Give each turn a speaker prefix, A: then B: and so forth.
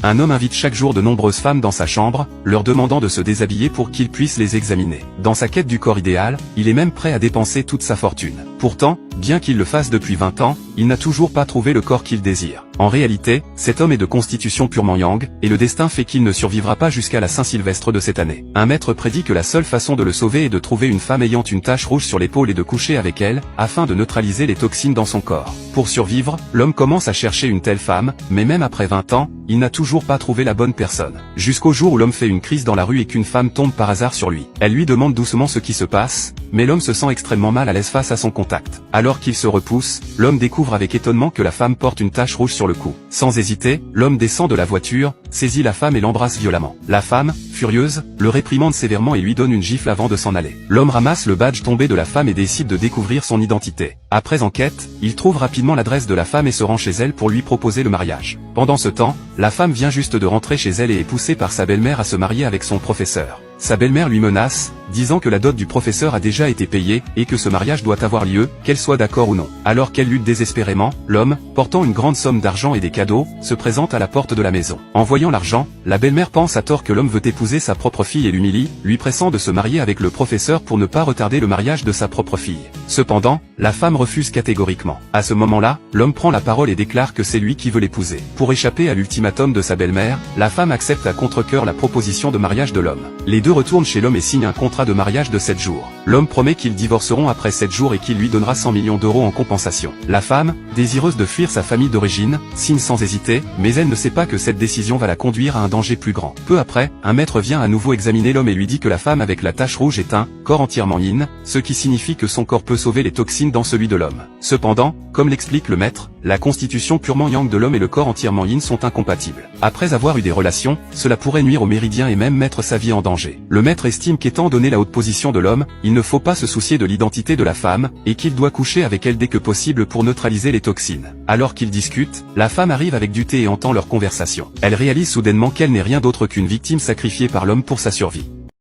A: Un homme invite chaque jour de nombreuses femmes dans sa chambre, leur demandant de se déshabiller pour qu'il puisse les examiner. Dans sa quête du corps idéal, il est même prêt à dépenser toute sa fortune. Pourtant, bien qu'il le fasse depuis 20 ans, il n'a toujours pas trouvé le corps qu'il désire. En réalité, cet homme est de constitution purement yang, et le destin fait qu'il ne survivra pas jusqu'à la Saint-Sylvestre de cette année. Un maître prédit que la seule façon de le sauver est de trouver une femme ayant une tache rouge sur l'épaule et de coucher avec elle, afin de neutraliser les toxines dans son corps. Pour survivre, l'homme commence à chercher une telle femme, mais même après 20 ans, il n'a toujours pas trouvé la bonne personne. Jusqu'au jour où l'homme fait une crise dans la rue et qu'une femme tombe par hasard sur lui. Elle lui demande doucement ce qui se passe, mais l'homme se sent extrêmement mal à l'aise face à son contact. Alors qu'il se repousse, l'homme découvre avec étonnement que la femme porte une tache rouge sur le cou. Sans hésiter, l'homme descend de la voiture, saisit la femme et l'embrasse violemment. La femme, furieuse, le réprimande sévèrement et lui donne une gifle avant de s'en aller. L'homme ramasse le badge tombé de la femme et décide de découvrir son identité. Après enquête, il trouve rapidement l'adresse de la femme et se rend chez elle pour lui proposer le mariage. Pendant ce temps, la femme vient juste de rentrer chez elle et est poussée par sa belle-mère à se marier avec son professeur. Sa belle-mère lui menace, disant que la dot du professeur a déjà été payée, et que ce mariage doit avoir lieu, qu'elle soit d'accord ou non. Alors qu'elle lutte désespérément, l'homme, portant une grande somme d'argent et des cadeaux, se présente à la porte de la maison. En voyant l'argent, la belle-mère pense à tort que l'homme veut épouser sa propre fille et l'humilie, lui pressant de se marier avec le professeur pour ne pas retarder le mariage de sa propre fille. Cependant, la femme refuse catégoriquement. À ce moment-là, l'homme prend la parole et déclare que c'est lui qui veut l'épouser. Pour échapper à l'ultimatum de sa belle-mère, la femme accepte à contre-cœur la proposition de mariage de l'homme. Les deux retournent chez l'homme et signent un contrat de mariage de 7 jours. L'homme promet qu'ils divorceront après 7 jours et qu'il lui donnera 100 millions d'euros en compensation. La femme, désireuse de fuir sa famille d'origine, signe sans hésiter, mais elle ne sait pas que cette décision va la conduire à un danger plus grand. Peu après, un maître vient à nouveau examiner l'homme et lui dit que la femme avec la tache rouge est un corps entièrement yin, ce qui signifie que son corps peut sauver les toxines dans celui de l'homme. Cependant, comme l'explique le maître, la constitution purement yang de l'homme et le corps entièrement yin sont incompatibles. Après avoir eu des relations, cela pourrait nuire au méridien et même mettre sa vie en danger. Le maître estime qu'étant donné la haute position de l'homme, il ne faut pas se soucier de l'identité de la femme, et qu'il doit coucher avec elle dès que possible pour neutraliser les toxines. Alors qu'ils discutent, la femme arrive avec du thé et entend leur conversation. Elle réalise soudainement qu'elle n'est rien d'autre qu'une victime sacrifiée par l'homme pour sa survie.